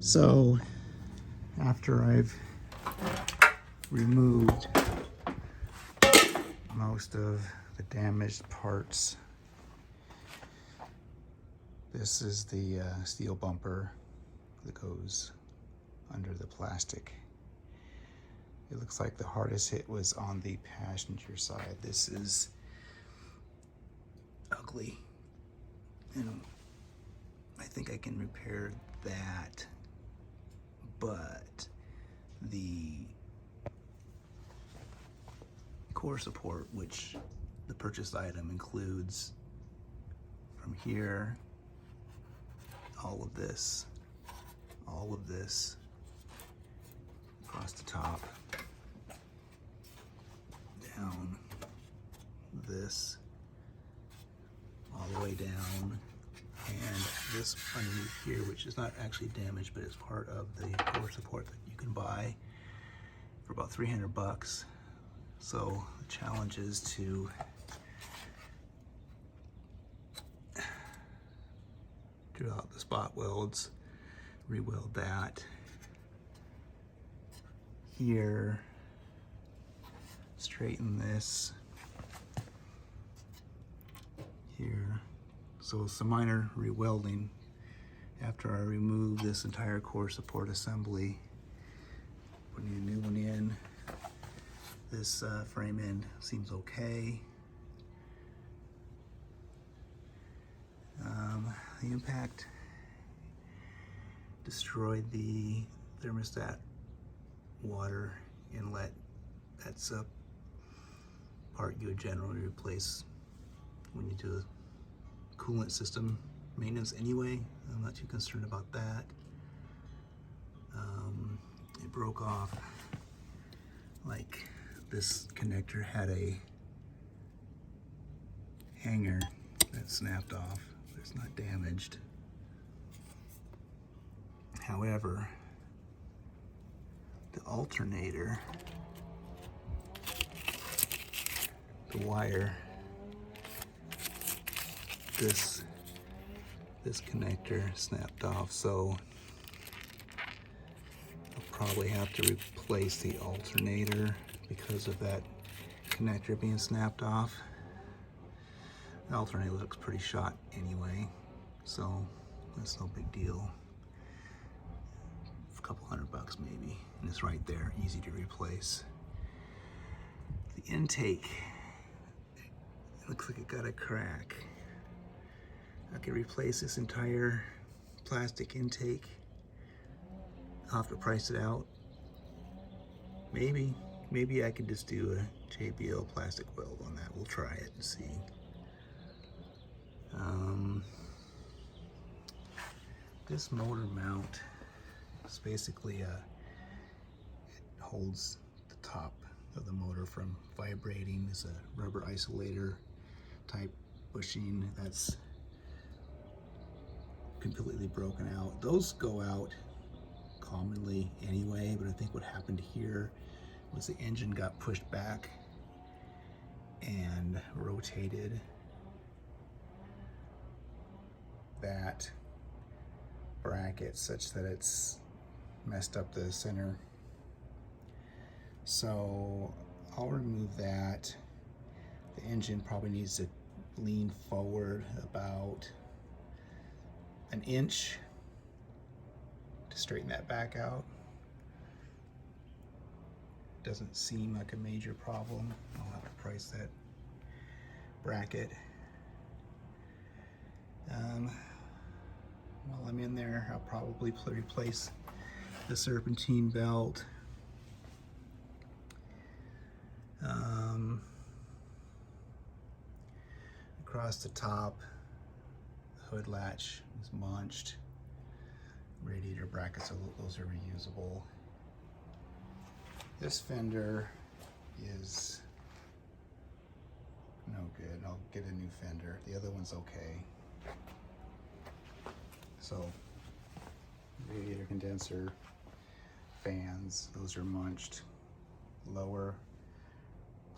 So after I've removed most of the damaged parts, this is the steel bumper that goes under the plastic. It looks like the hardest hit was on the passenger side. This is ugly, and I think I can repair that, but the core support, which the purchased item includes from here, all of this across the top, down this, all the way down, and this underneath here, which is not actually damaged, but it's part of the core support that you can buy for about 300 bucks. So the challenge is to drill out the spot welds, re-weld that here, straighten this here. So some minor re-welding after I remove this entire core support assembly. Putting a new one in. This frame end seems okay. The impact destroyed the thermostat water inlet. That's a part you would generally replace when you do a coolant system maintenance anyway. I'm not too concerned about that. It broke off. Like, this connector had a hanger that snapped off. It's not damaged. However, the alternator, the wire, this connector snapped off, so I'll probably have to replace the alternator because of that connector being snapped off. The alternator looks pretty shot anyway, so that's no big deal. A couple $100 bucks maybe, and it's right there, easy to replace. The intake, it looks like it got a crack. I could replace this entire plastic intake. I'll have to price it out. Maybe I could just do a JBL plastic weld on that. We'll try it and see. This motor mount is basically it holds the top of the motor from vibrating. It's a rubber isolator type bushing that's completely broken out. Those go out commonly anyway, but I think what happened here was the engine got pushed back and rotated that bracket such that it's messed up the center. So I'll remove that. The engine probably needs to lean forward about an inch to straighten that back out. Doesn't seem like a major problem. I'll have to price that bracket. While I'm in there, I'll probably replace the serpentine belt. Across the top, the hood latch is munched. Radiator brackets, those are reusable. This fender is no good. I'll get a new fender. The other one's okay. So, radiator condenser, fans, those are munched. Lower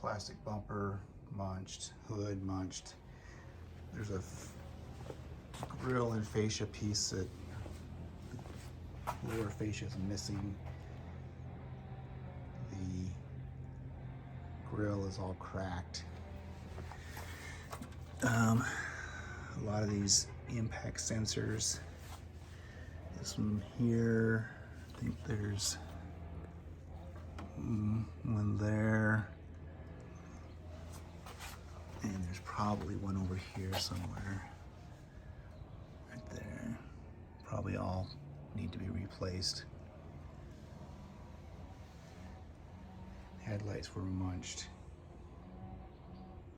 plastic bumper, munched. Hood, munched. There's a grill and fascia piece that lower fascia is missing. The grill is all cracked. A lot of these impact sensors. This one here, I think there's one there. And there's probably one over here somewhere. Right there. Probably all need to be replaced. Headlights were munched.